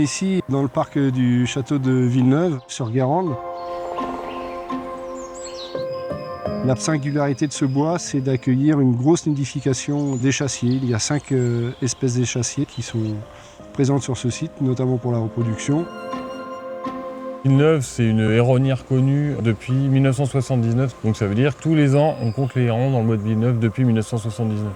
ici dans le parc du château de Villeneuve, sur Guérande. La singularité de ce bois, c'est d'accueillir une grosse nidification d'échassiers. Il y a 5 espèces d'échassiers qui sont présentes sur ce site, notamment pour la reproduction. Villeneuve, c'est une héronnière connue depuis 1979, donc ça veut dire que tous les ans, on compte les hérons dans le bois de Villeneuve depuis 1979.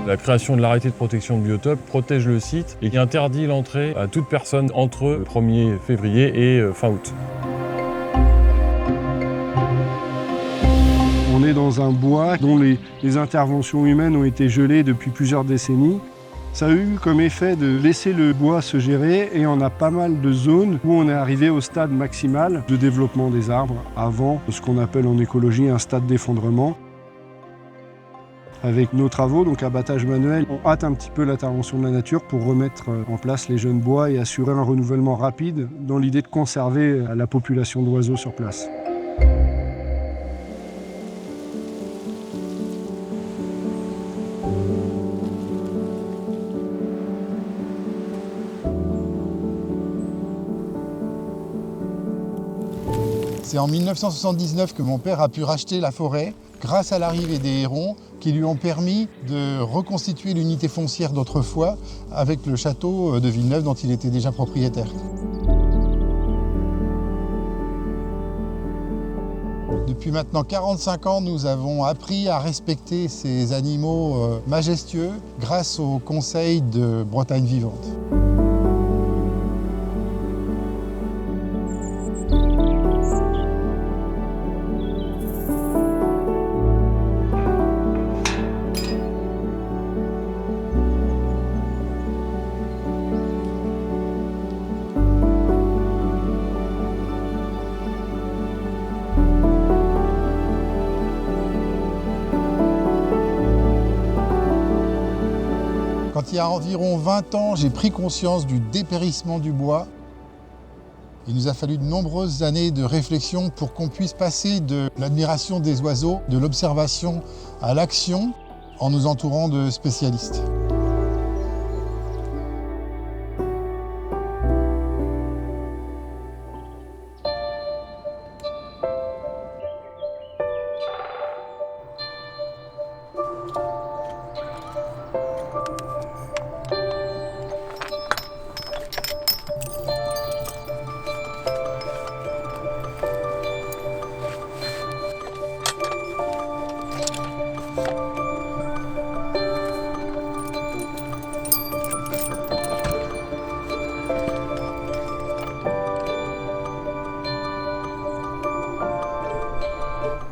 La création de l'arrêté de protection de biotope protège le site et qui interdit l'entrée à toute personne entre le 1er février et fin août. On est dans un bois dont les interventions humaines ont été gelées depuis plusieurs décennies. Ça a eu comme effet de laisser le bois se gérer et on a pas mal de zones où on est arrivé au stade maximal de développement des arbres avant ce qu'on appelle en écologie un stade d'effondrement. Avec nos travaux, donc abattage manuel, on hâte un petit peu l'intervention de la nature pour remettre en place les jeunes bois et assurer un renouvellement rapide dans l'idée de conserver la population d'oiseaux sur place. C'est en 1979 que mon père a pu racheter la forêt grâce à l'arrivée des hérons qui lui ont permis de reconstituer l'unité foncière d'autrefois avec le château de Villeneuve dont il était déjà propriétaire. Depuis maintenant 45 ans, nous avons appris à respecter ces animaux majestueux grâce au Conseil de Bretagne vivante. Quand il y a environ 20 ans, j'ai pris conscience du dépérissement du bois. Il nous a fallu de nombreuses années de réflexion pour qu'on puisse passer de l'admiration des oiseaux, de l'observation à l'action, en nous entourant de spécialistes.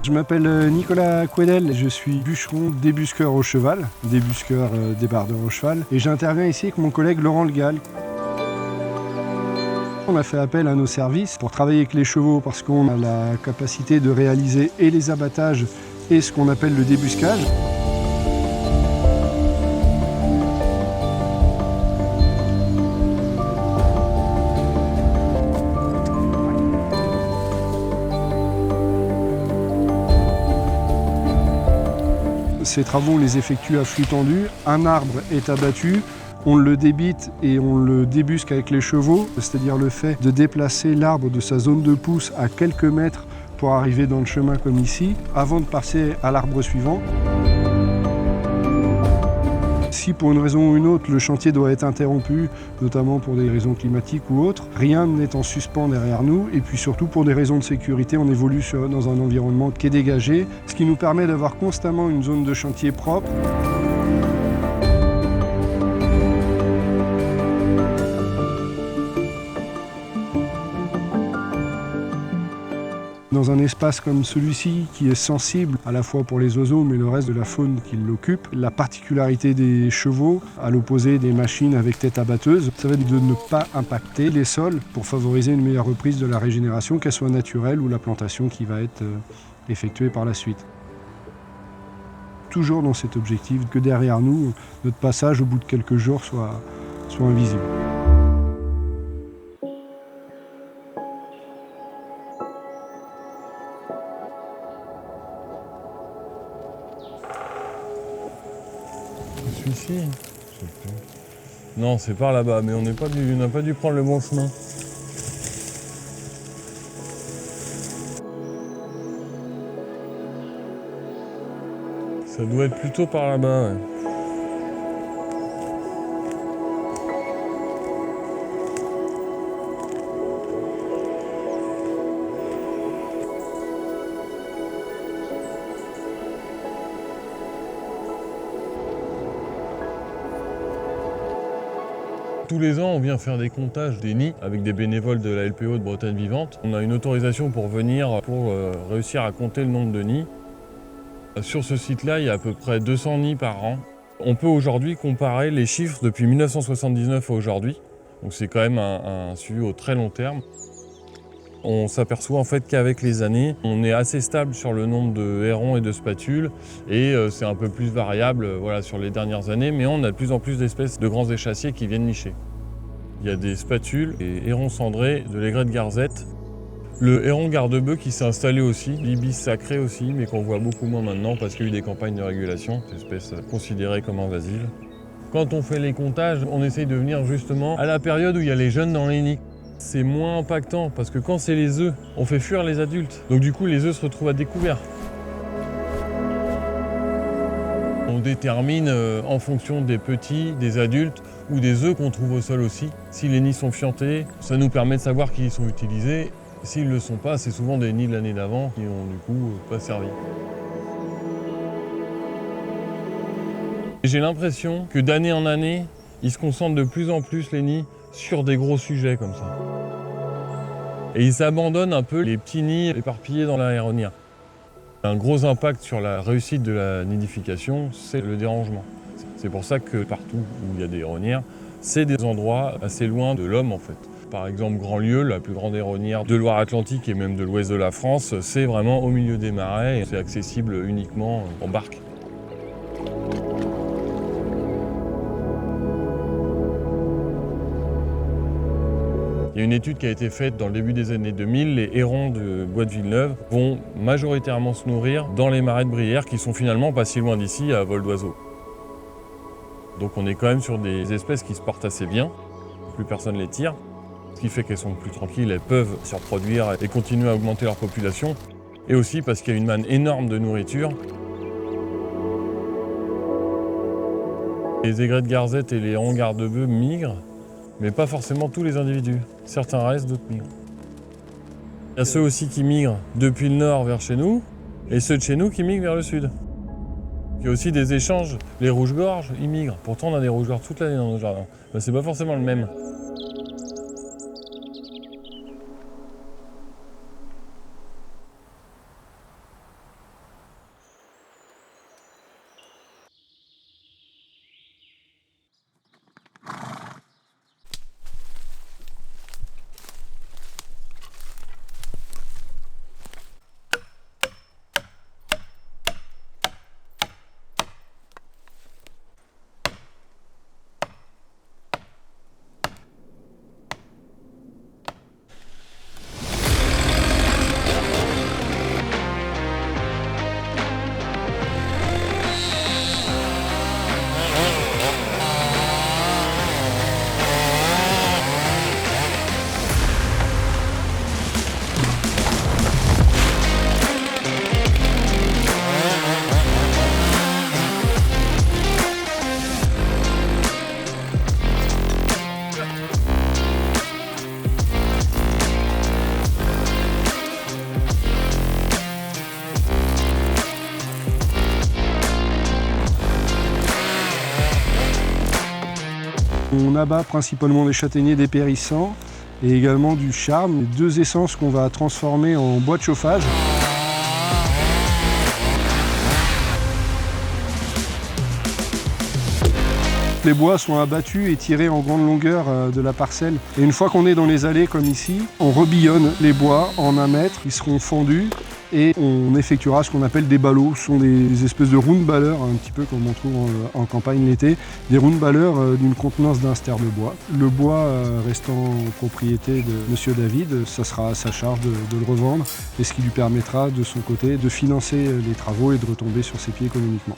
Je m'appelle Nicolas Couedel, je suis bûcheron débusqueur au cheval, débusqueur débardeur au cheval, et j'interviens ici avec mon collègue Laurent Le Gall. On a fait appel à nos services pour travailler avec les chevaux parce qu'on a la capacité de réaliser et les abattages et ce qu'on appelle le débuscage. Ces travaux, on les effectue à flux tendu. Un arbre est abattu, on le débite et on le débusque avec les chevaux, c'est-à-dire le fait de déplacer l'arbre de sa zone de pousse à quelques mètres pour arriver dans le chemin comme ici, avant de passer à l'arbre suivant. Si pour une raison ou une autre le chantier doit être interrompu, notamment pour des raisons climatiques ou autres, rien n'est en suspens derrière nous et puis surtout pour des raisons de sécurité, on évolue dans un environnement qui est dégagé, ce qui nous permet d'avoir constamment une zone de chantier propre. Dans un espace comme celui-ci, qui est sensible à la fois pour les oiseaux, mais le reste de la faune qui l'occupe, la particularité des chevaux, à l'opposé des machines avec tête abatteuse, ça va être de ne pas impacter les sols pour favoriser une meilleure reprise de la régénération, qu'elle soit naturelle ou la plantation qui va être effectuée par la suite. Toujours dans cet objectif que derrière nous, notre passage au bout de quelques jours soit invisible. celui-ci. Je sais plus. Non, c'est par là-bas, mais on n'a pas dû prendre le bon chemin. Ça doit être plutôt par là-bas, ouais. Tous les ans, on vient faire des comptages des nids avec des bénévoles de la LPO de Bretagne Vivante. On a une autorisation pour venir pour réussir à compter le nombre de nids. Sur ce site-là, il y a à peu près 200 nids par an. On peut aujourd'hui comparer les chiffres depuis 1979 à aujourd'hui. Donc c'est quand même un suivi au très long terme. On s'aperçoit en fait qu'avec les années, on est assez stable sur le nombre de hérons et de spatules et c'est un peu plus variable sur les dernières années, mais on a de plus en plus d'espèces de grands échassiers qui viennent nicher. Il y a des spatules et hérons cendrés de l'aigrette garzette. Le héron garde-bœuf qui s'est installé aussi, l'ibis sacré aussi, mais qu'on voit beaucoup moins maintenant parce qu'il y a eu des campagnes de régulation, cette espèce considérée comme invasive. Quand on fait les comptages, on essaye de venir justement à la période où il y a les jeunes dans les nids. C'est moins impactant parce que quand c'est les œufs, on fait fuir les adultes. Donc du coup, les œufs se retrouvent à découvert. On détermine en fonction des petits, des adultes ou des œufs qu'on trouve au sol aussi. Si les nids sont fiantés, ça nous permet de savoir qui sont utilisés. S'ils ne le sont pas, c'est souvent des nids de l'année d'avant qui n'ont du coup pas servi. J'ai l'impression que d'année en année, ils se concentrent de plus en plus les nids sur des gros sujets comme ça. Et ils abandonnent un peu les petits nids éparpillés dans la héronnière. Un gros impact sur la réussite de la nidification, c'est le dérangement. C'est pour ça que partout où il y a des héronnières, c'est des endroits assez loin de l'homme en fait. Par exemple, Grandlieu, la plus grande héronnière de Loire-Atlantique et même de l'ouest de la France, c'est vraiment au milieu des marais et c'est accessible uniquement en barque. Il y a une étude qui a été faite dans le début des années 2000. Les hérons de Bois de Villeneuve vont majoritairement se nourrir dans les marais de Brière qui sont finalement pas si loin d'ici à vol d'oiseau. Donc on est quand même sur des espèces qui se portent assez bien, plus personne les tire. Ce qui fait qu'elles sont plus tranquilles, elles peuvent se reproduire et continuer à augmenter leur population. Et aussi parce qu'il y a une manne énorme de nourriture. Les aigrettes garzettes et les hérons garde-bœuf migrent, mais pas forcément tous les individus. Certains restent, d'autres migrent. Il y a ceux aussi qui migrent depuis le nord vers chez nous, et ceux de chez nous qui migrent vers le sud. Il y a aussi des échanges. Les rouges-gorges, ils migrent. Pourtant, on a des rouges-gorges toute l'année dans nos jardins. Ben, c'est pas forcément le même. On abat principalement des châtaigniers dépérissants et également du charme, les deux essences qu'on va transformer en bois de chauffage. Les bois sont abattus et tirés en grande longueur de la parcelle. Et une fois qu'on est dans les allées comme ici, on rebillonne les bois en 1 mètre, ils seront fendus et on effectuera ce qu'on appelle des ballots. Ce sont des espèces de roundballers, un petit peu comme on trouve en campagne l'été, des roundballers d'une contenance d'un ster de bois. Le bois restant en propriété de Monsieur David, ça sera à sa charge de le revendre et ce qui lui permettra de son côté de financer les travaux et de retomber sur ses pieds économiquement.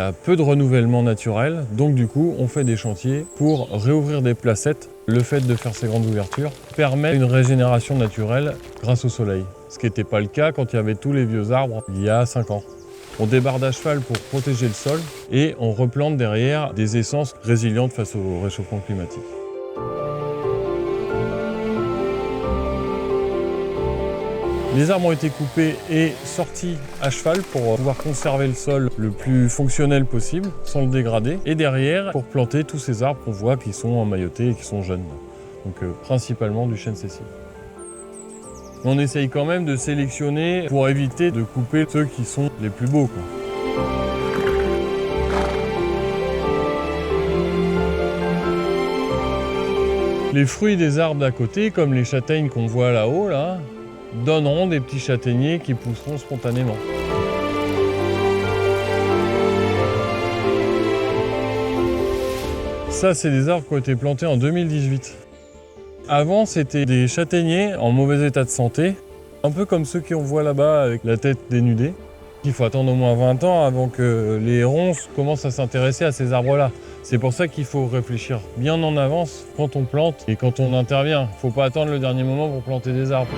a peu de renouvellement naturel, donc du coup on fait des chantiers pour réouvrir des placettes. Le fait de faire ces grandes ouvertures permet une régénération naturelle grâce au soleil, ce qui n'était pas le cas quand il y avait tous les vieux arbres il y a 5 ans. On débarde à cheval pour protéger le sol et on replante derrière des essences résilientes face au réchauffement climatique. Les arbres ont été coupés et sortis à cheval pour pouvoir conserver le sol le plus fonctionnel possible, sans le dégrader. Et derrière, pour planter tous ces arbres qu'on voit qui sont emmaillotés et qui sont jeunes. Donc principalement du chêne sessiles. On essaye quand même de sélectionner pour éviter de couper ceux qui sont les plus beaux, quoi. Les fruits des arbres d'à côté, comme les châtaignes qu'on voit là-haut, là, donneront des petits châtaigniers qui pousseront spontanément. Ça, c'est des arbres qui ont été plantés en 2018. Avant, c'était des châtaigniers en mauvais état de santé, un peu comme ceux qu'on voit là-bas avec la tête dénudée. Il faut attendre au moins 20 ans avant que les ronces commencent à s'intéresser à ces arbres-là. C'est pour ça qu'il faut réfléchir bien en avance quand on plante et quand on intervient. Il ne faut pas attendre le dernier moment pour planter des arbres.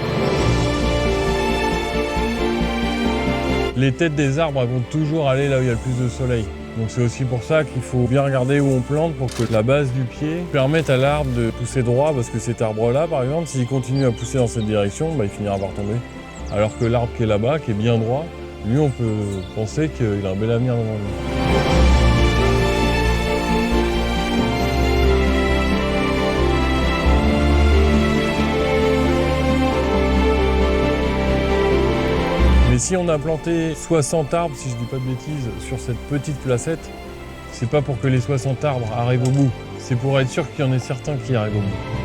Les têtes des arbres elles vont toujours aller là où il y a le plus de soleil. Donc c'est aussi pour ça qu'il faut bien regarder où on plante pour que la base du pied permette à l'arbre de pousser droit, parce que cet arbre-là, par exemple, s'il continue à pousser dans cette direction, il finira par tomber. Alors que l'arbre qui est là-bas, qui est bien droit, lui, on peut penser qu'il a un bel avenir devant lui. Mais si on a planté 60 arbres, si je dis pas de bêtises, sur cette petite placette, c'est pas pour que les 60 arbres arrivent au bout, c'est pour être sûr qu'il y en ait certains qui arrivent au bout.